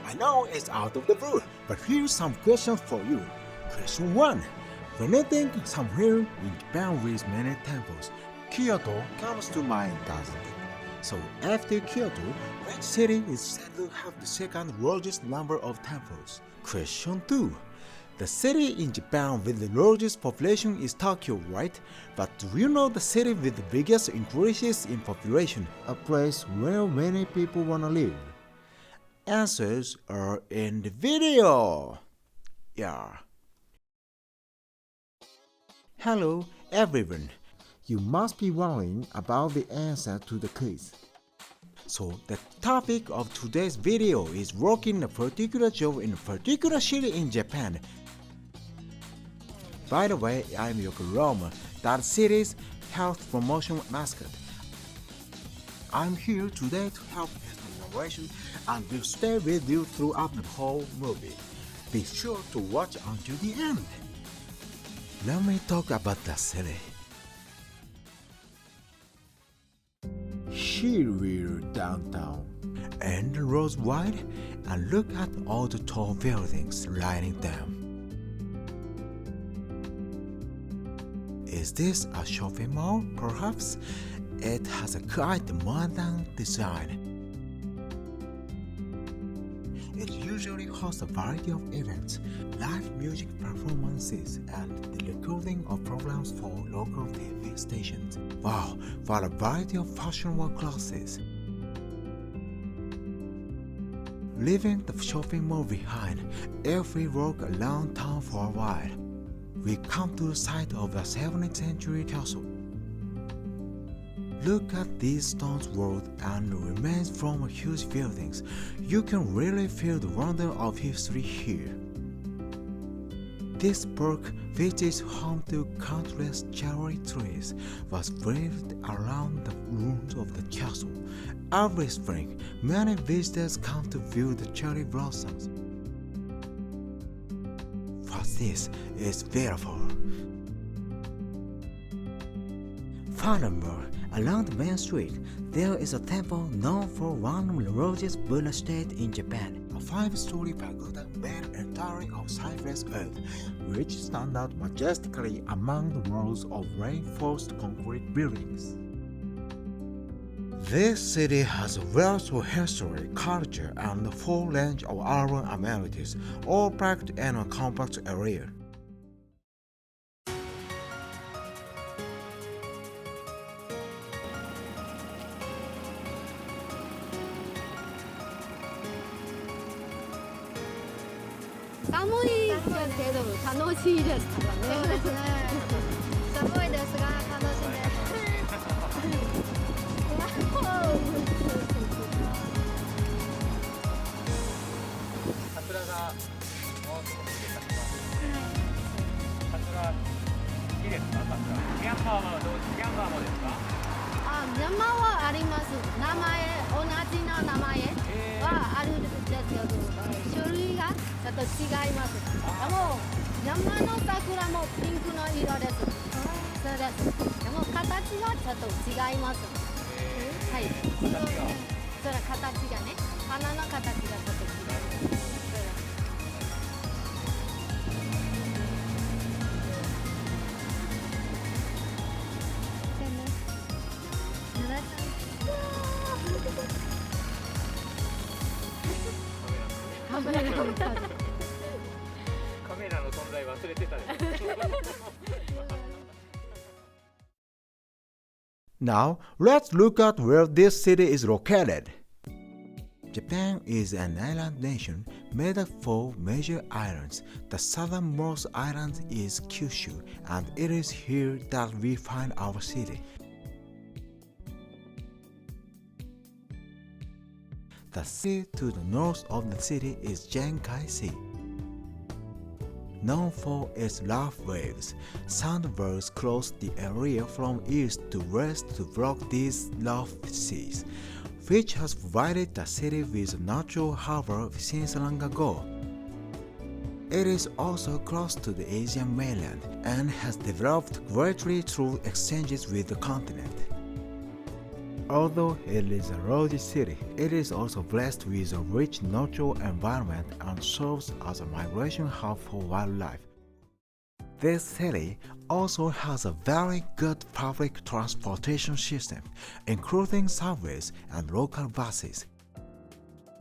I know it's out of the blue, but here's some questions for you. Question 1. When I think somewhere in Japan with many temples, Kyoto comes to mind, doesn't it? So after Kyoto, which city is said to have the second largest number of temples? Question 2. The city in Japan with the largest population is Tokyo, right? But do you know the city with the biggest increases in population? A place where many people wanna live. Answers are in the video. Yeah. Hello everyone. You must be wondering about the answer to the quiz. So the topic of today's video is working a particular job in a particular city in Japan. By the way, I'm Yokoyama, that city's health promotion mascot. I'm here today to help with the narration and will stay with you throughout the whole movie. Be sure to watch until the end. Let me talk about the city. Here we're downtown, and the road's wide, and look at all the tall buildings lining them. Is this a shopping mall? Perhaps it has a quite modern design. It usually hosts a variety of events, live music performances, and the recording of programs for local TV stations. Wow, what a variety of fashionable classes! Leaving the shopping mall behind, if we walk around town for a while, we come to the site of a 17th century castle. Look at these stones walled and the remains from huge buildings. You can really feel the wonder of history here. This park, which is home to countless cherry trees, was built around the ruins of the castle. Every spring, many visitors come to view the cherry blossoms. What's this? It's beautiful. Furthermore, along the main street, there is a temple known for one of the largest Buddha statues in Japan, a 5-story pagoda made entirely of cypress wood, which stands out majestically among the walls of reinforced concrete buildings. This city has a wealth of history, culture, and a full range of urban amenities, all packed in a compact area. Now, let's look at where this city is located. Japan is an island nation made of 4 major islands. The southernmost island is Kyushu, and it is here that we find our city. The sea to the north of the city is Genkai Sea. known for its laugh waves. Sandbars cross the area from east to west to block these laugh seas, which has provided the city with a natural harbor since long ago. It is also close to the Asian mainland and has developed greatly through exchanges with the continent. Although it is a large city, it is also blessed with a rich natural environment and serves as a migration hub for wildlife. This city also has a very good public transportation system, including subways and local buses.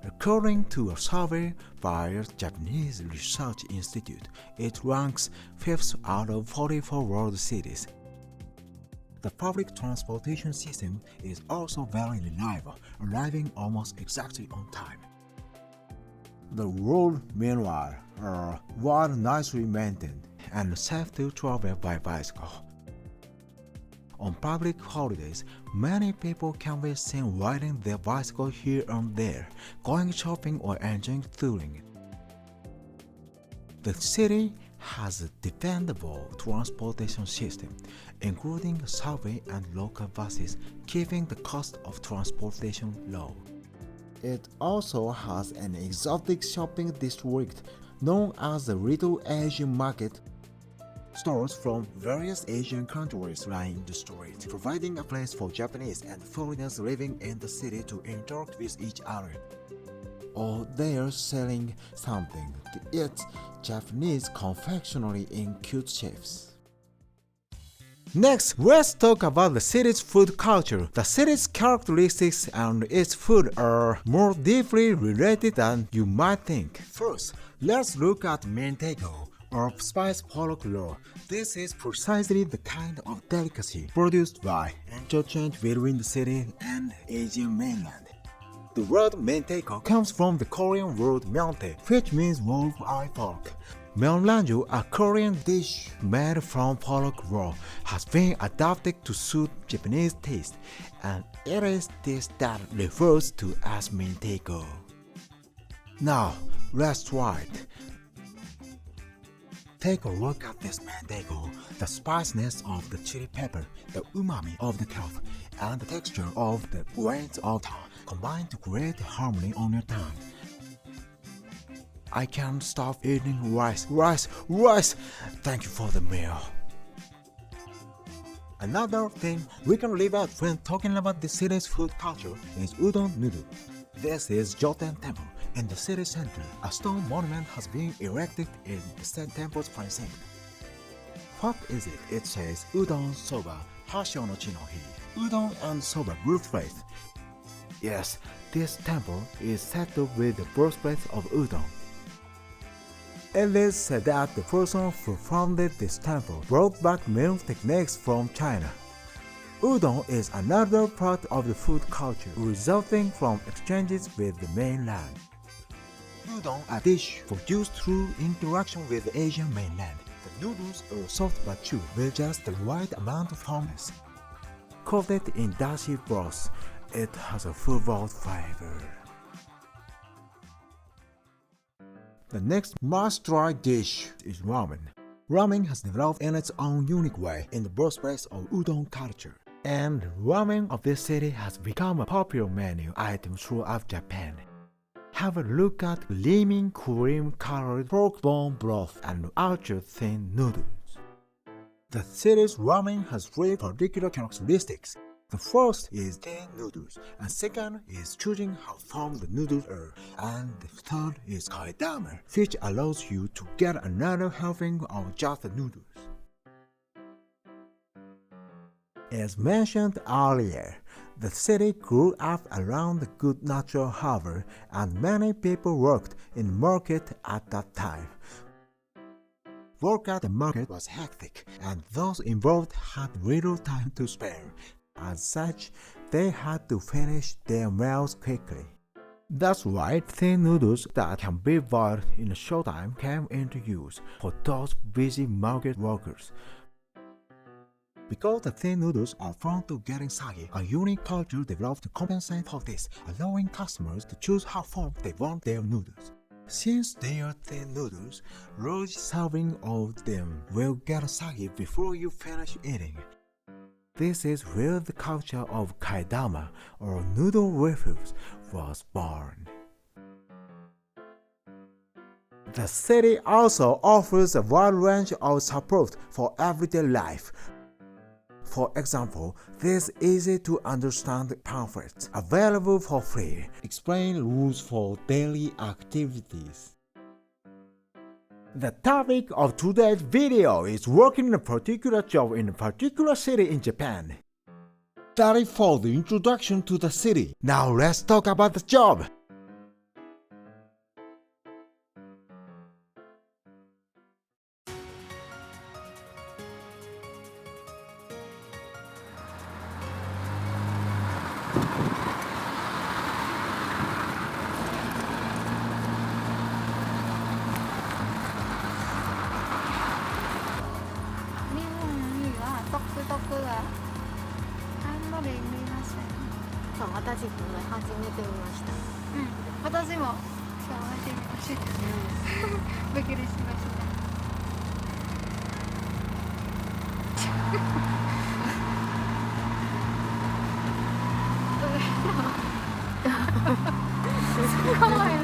According to a survey by a Japanese Research Institute, it ranks 5th out of 44 world cities. The public transportation system is also very reliable, arriving almost exactly on time. The roads, meanwhile, are well nicely maintained and safe to travel by bicycle. On public holidays, many people can be seen riding their bicycle here and there, going shopping or enjoying touring. The city has a dependable transportation system, including a subway and local buses, keeping the cost of transportation low. It also has an exotic shopping district known as the Little Asian Market. Stores from various Asian countries line the street, providing a place for Japanese and foreigners living in the city to interact with each other. Or they are selling something to eat, Japanese confectionery in cute shapes. Next, let's talk about the city's food culture. The city's characteristics and its food are more deeply related than you might think. First, let's look at Mentego, or spiced pork roll. This is precisely the kind of delicacy produced by interchange between the city and Asian mainland. The word menteko comes from the Korean word myeontae, which means wolf-eye pork. Myeonranju, a Korean dish made from pork roll, has been adapted to suit Japanese taste, and it is this that refers to as menteko. Now, let's try it. Take a look at this mentego, the spiciness of the chili pepper, the umami of the kelp, and the texture of the grains of tongue combine to create harmony on your tongue. I can't stop eating rice. Thank you for the meal. Another thing we can leave out when talking about the city's food culture is Udon Noodle. This is Joten Temple. In the city center, a stone monument has been erected in the said temple's precinct. What is it? It says Udon Soba Hashio no Chi no Hi. Udon and soba birthplace. Yes, this temple is said to be the birthplace of udon. It is said that the person who founded this temple brought back meal techniques from China. Udon is another part of the food culture resulting from exchanges with the mainland. Udon, a dish produced through interaction with the Asian mainland. The noodles are soft but chewy with just the right amount of firmness. Coated in dashi broth, it has a full-bodied flavor. The next must-try dish is ramen. Ramen has developed in its own unique way in the birthplace of udon culture, and ramen of this city has become a popular menu item throughout Japan. Have a look at gleaming cream-colored pork bone broth and ultra-thin noodles. The city's ramen has three particular characteristics. The first is thin noodles, and second is choosing how firm the noodles are, and the third is kaidame, which allows you to get another helping of just the noodles. As mentioned earlier, the city grew up around a good natural harbor, and many people worked in the market at that time. Work at the market was hectic, and those involved had little time to spare. As such, they had to finish their meals quickly. That's why thin noodles that can be boiled in a short time came into use for those busy market workers. Because the thin noodles are prone to getting soggy, a unique culture developed to compensate for this, allowing customers to choose how firm they want their noodles. Since they are thin noodles, large serving of them will get soggy before you finish eating. This is where the culture of kaidama or noodle refuse was born. The city also offers a wide range of support for everyday life. For example, these easy-to-understand pamphlets available for free explain rules for daily activities. The topic of today's video is working in a particular job in a particular city in Japan. That is for the introduction to the city. Now let's talk about the job.私これ初めて見ました。私も今日初めて見ました。びっくりしました。すごいね。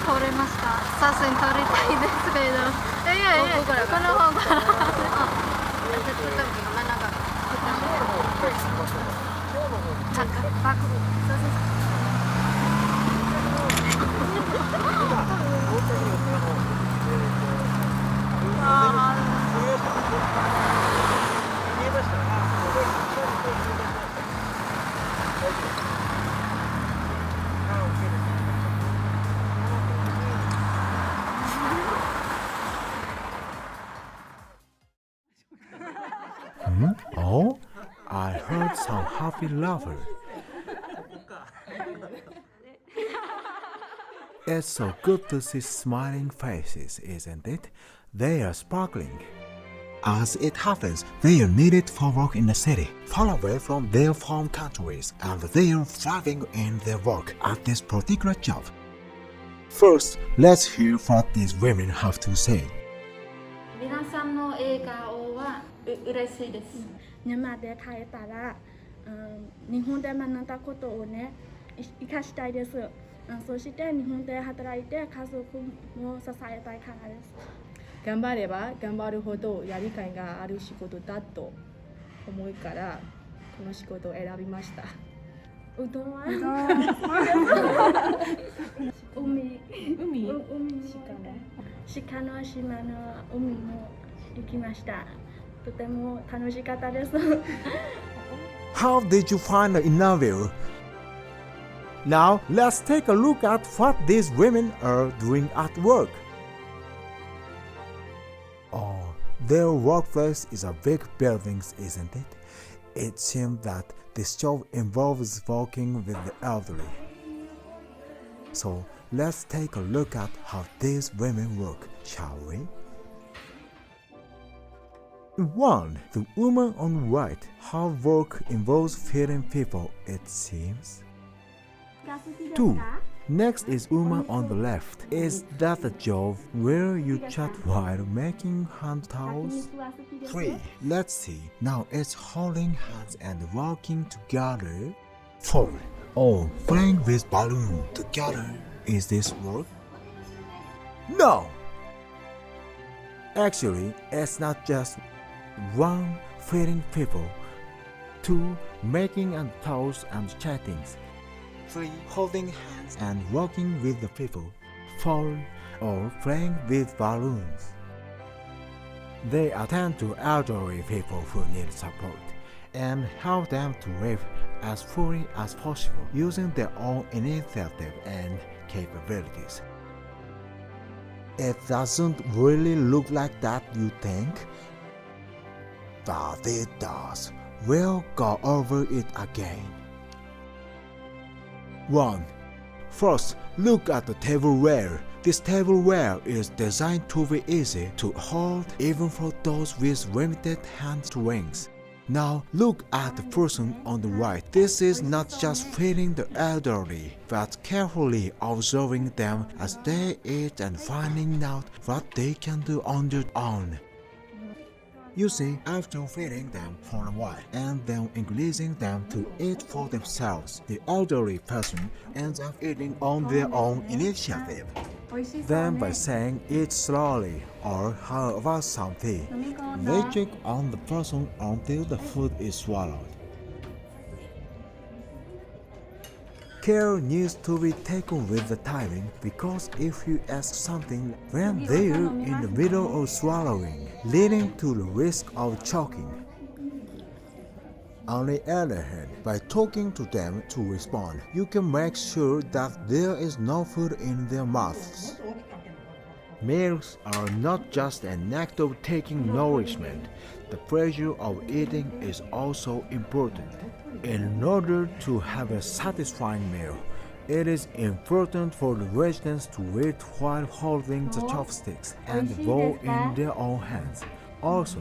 撮れました。写真撮りたいですけど。この方が。Oh, I heard some happy laughter. It's so good to see smiling faces, isn't it? They are sparkling. As it happens, they are needed for work in the city, far away from their home countries, and they are thriving in their work at this particular job. First, let's hear what these women have to say. 皆さんの笑顔は嬉しいです。生で帰ったら、日本で学んだことをね、生かしたいです。そして日本で働いて家族も支えたいからです。頑張れば頑張るほどやりがいがある仕事だと思うからこの仕事を選びました。うどんは海鹿の島の海も行きました。とても楽しかったです。How did you find the interview? Now let's take a look at what these women are doing at work. Oh, their workplace is a big building, isn't it? It seems that this job involves working with the elderly. So let's take a look at how these women work, shall we? 1. The woman on the right. Her work involves feeding people, it seems. 2. Next is woman on the left. Is that a job where you chat while making hand towels? 3. Let's see. Now it's holding hands and working together. 4. Oh, playing with balloon together. Is this work? No! Actually, it's not just 1. Feeding people. 2. Making and towels and chattings. 3. Holding hands and walking with the people. 4. Or playing with balloons. They attend to elderly people who need support and help them to live as fully as possible using their own initiative and capabilities. It doesn't really look like that, you think? But it does. We'll go over it again. 1. First, look at the tableware. This tableware is designed to be easy to hold even for those with limited hand strength. Now look at the person on the right. This is not just feeding the elderly, but carefully observing them as they eat and finding out what they can do on their own. You see, after feeding them for a while and then encouraging them to eat for themselves, the elderly person ends up eating on their own initiative. Then by saying eat slowly or how about something, they check on the person until the food is swallowed. Care needs to be taken with the timing, because if you ask something when they're in the middle of swallowing, leading to the risk of choking. On the other hand, by talking to them to respond, you can make sure that there is no food in their mouths. Meals are not just an act of taking nourishment. The pleasure of eating is also important. In order to have a satisfying meal, it is important for the residents to eat while holding the chopsticks and the bowl in their own hands. Also,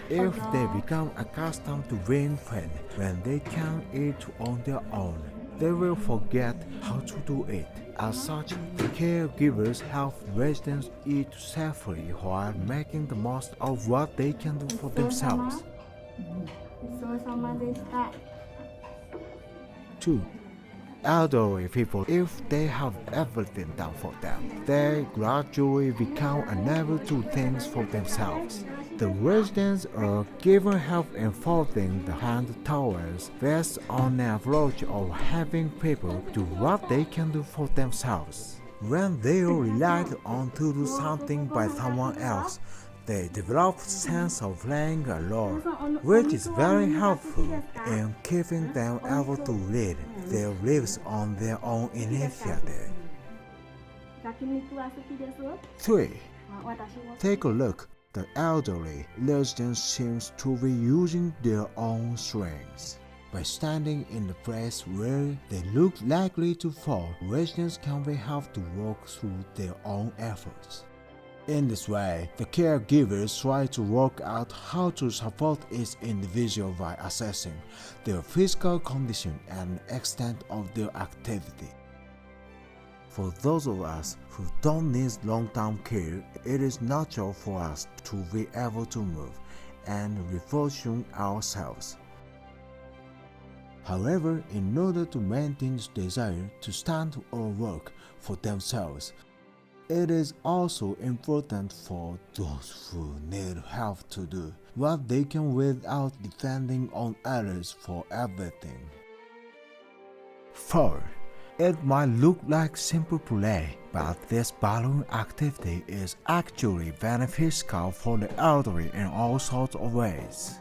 if they become accustomed to being fed when they can eat on their own, they will forget how to do it. As such, caregivers help residents eat safely while making the most of what they can do for themselves. 2. Elderly people, if they have everything done for them, they gradually become unable to do things for themselves. The residents are given help in folding the hand towels based on an approach of having people do what they can do for themselves. When they are relied on to do something by someone else, they develop a sense of playing a role, which is very helpful in keeping them able to lead their lives on their own initiative. 3. Take a look. The elderly resident seems to be using their own strengths. By standing in the place where they look likely to fall, residents can be helped to walk through their own efforts. In this way, the caregivers try to work out how to support each individual by assessing their physical condition and extent of their activity. For those of us who don't need long-term care, it is natural for us to be able to move and reposition ourselves. However, in order to maintain this desire to stand or work for themselves, it is also important for those who need help to do what they can without depending on others for everything. 4. It might look like simple play, but this balloon activity is actually beneficial for the elderly in all sorts of ways.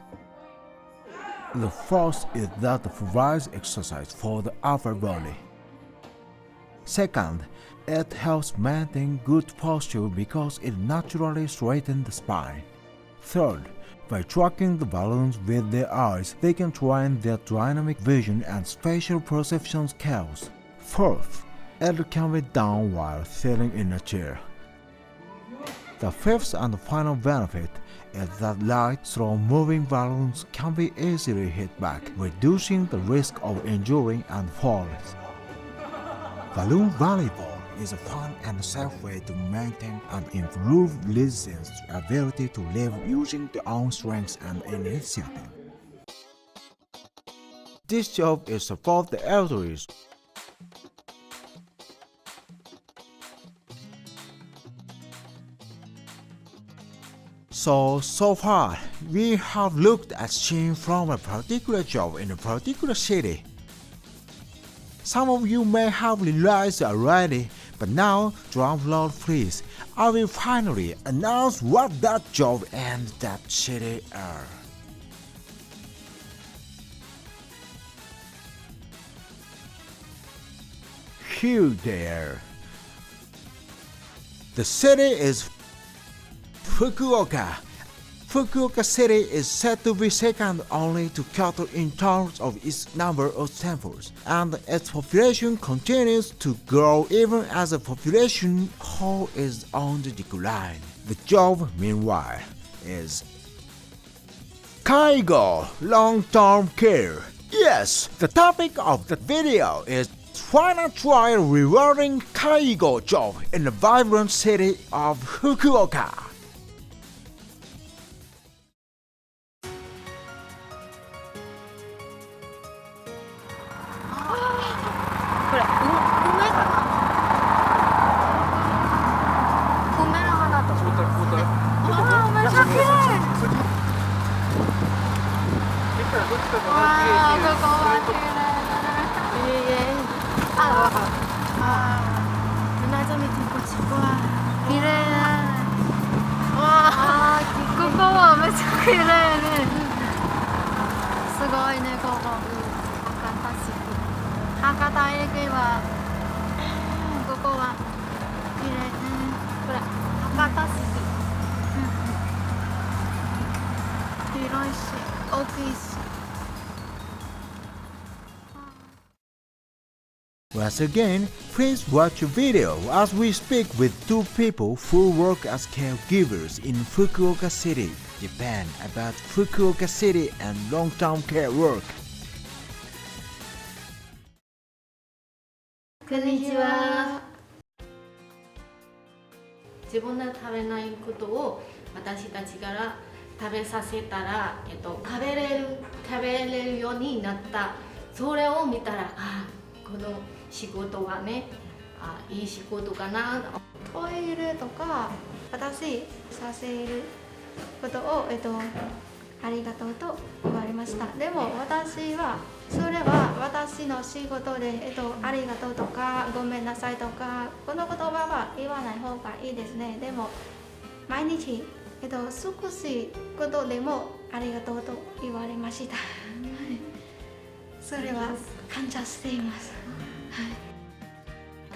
The first is that it provides exercise for the upper body. Second, it helps maintain good posture because it naturally straightens the spine. Third, by tracking the balloons with their eyes, they can train their dynamic vision and spatial perception skills. Fourth, it can be done while sitting in a chair. The fifth and final benefit is that light, slow-moving balloons can be easily hit back, reducing the risk of injury and falls. Balloon volleyball is a fun and safe way to maintain and improve residents' ability to live using their own strengths and initiative. This job is to support the elderly. So far, we have looked at scenes from a particular job in a particular city. Some of you may have realized already, but now, drum roll please. I will finally announce what that job and that city are. Here they are. The city is FUKUOKA. Fukuoka City is said to be second only to Kyoto in terms of its number of temples, and its population continues to grow even as the population whole is on the decline. The job, meanwhile, is KAIGO, long-term care. Yes, the topic of the video is why not try a rewarding KAIGO job in the vibrant city of Fukuoka. これ、梅かな。梅の花と。ああ、めっちゃ綺麗。わあ、ここは綺麗。ああ、船見てこっちは綺麗だ。わあ、ここはめっちゃ綺麗ね。すごいね、ここ。博多駅はここは綺麗ね。これ博多市広いし大きいし。Once again, please watch a video as we speak with two people who work as caregivers in Fukuoka City, Japan, about Fukuoka City and long-term care work. こんにちは。自分で食べないことを私たちから食べさせたら、食べれるようになった。それを見たら、この仕事はね、いい仕事かな。トイレとか私させることを、ありがとうと言われました。でも私はそれは私の仕事で、ありがとうとかごめんなさいとかこの言葉は言わない方がいいですね。でも毎日、少しことでもありがとうと言われました。それは感謝しています。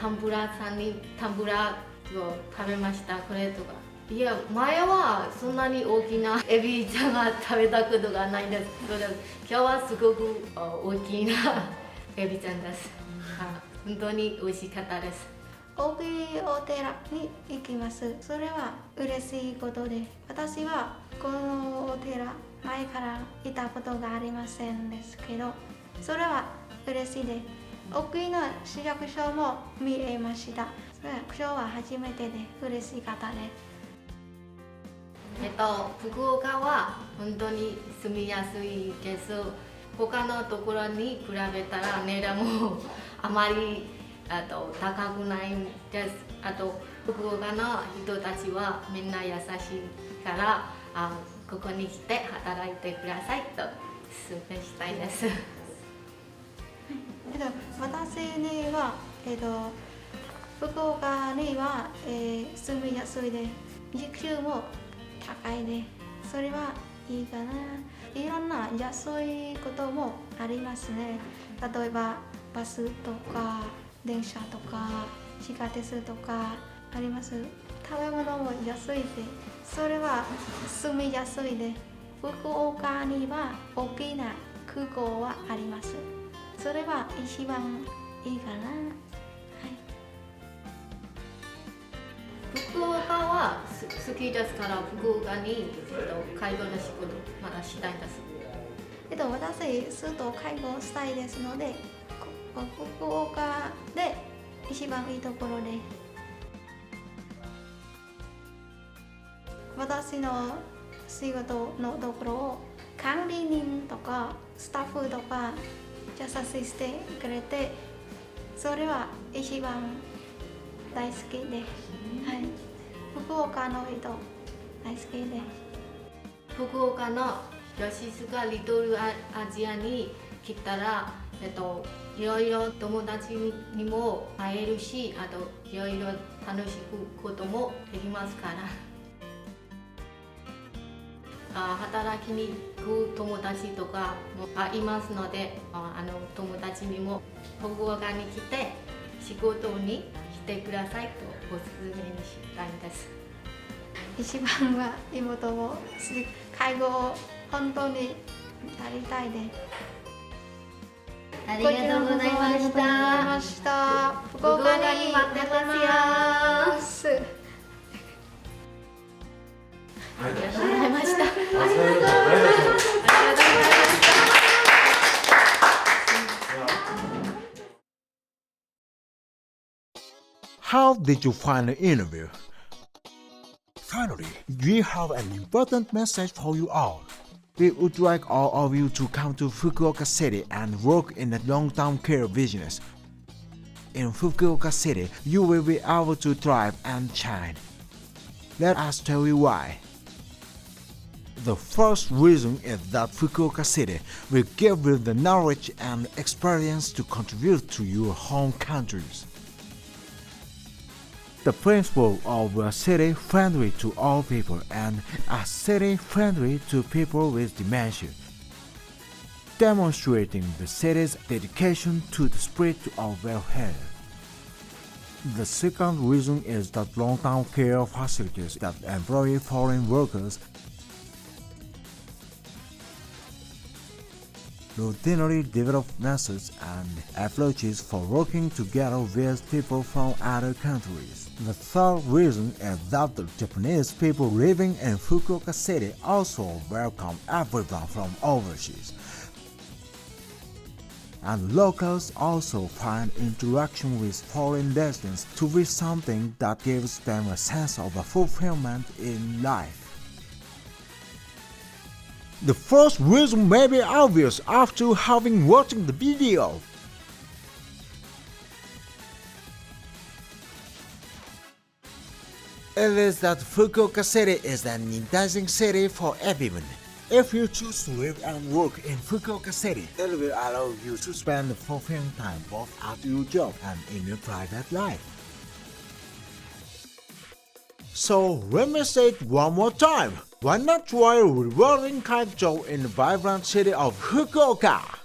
タンブラーさんにタンブラーを食べました。これとか。いや、前はそんなに大きなエビちゃんが食べたことがないんですけど、今日はすごく大きなエビちゃんです。本当に美味しかったです。大きいお寺に行きます。それは嬉しいことで、私はこのお寺前から行ったことがありませんですけど、それは嬉しいで、大きな市役所も見えました。市役所は初めてで嬉しかったです。福岡は本当に住みやすいです。他のところに比べたら値段もあまり高くないんです。あと福岡の人たちはみんな優しいから、ここに来て働いてくださいと勧めしたいです。私には、福岡には、住みやすいで、時給も高いで、それはいいかな。いろんな安いこともありますね。例えばバスとか電車とか地下鉄とかあります。食べ物も安いで、それは住みやすいで、福岡には大きな空港はあります。それは一番いいかな。福岡は好きですから、福岡に介護の仕事まだしたいんです。私ずっと介護したいですので、福岡で一番いいところで、私の仕事のところを管理人とかスタッフとか優ししてくれて、それは一番大好きで、福岡の人大好きで。福岡の吉塚リトルアジアに来たら、いろいろ友達にも会えるし、あといろいろ楽しくこともできますから、働きに行く友達とかもいますので、友達にも福岡に来て仕事にしてくださいとお勧めにしたいんです。一番は妹を介護を本当にやりたいです。ありがとうございました。福岡に待ってます。ありがとうございました。How did you find the interview? Finally, we have an important message for you all. We would like all of you to come to Fukuoka City and work in the long-term care business. In Fukuoka City, you will be able to thrive and shine. Let us tell you why. The first reason is that Fukuoka City will give you the knowledge and experience to contribute to your home countries. The principle of a city friendly to all people and a city friendly to people with dementia, demonstrating the city's dedication to the spirit of welfare. The second reason is that long-term care facilities that employ foreign workers routinely develop methods and approaches for working together with people from other countries. The third reason is that the Japanese people living in Fukuoka City also welcome everyone from overseas. And locals also find interaction with foreign residents to be something that gives them a sense of fulfillment in life. The first reason may be obvious after having watched the video. It is that Fukuoka City is an enticing city for everyone. If you choose to live and work in Fukuoka City, it will allow you to spend fulfilling time both at your job and in your private life. So let me say it one more time. Why not try rewarding KAIGO in the vibrant city of Fukuoka?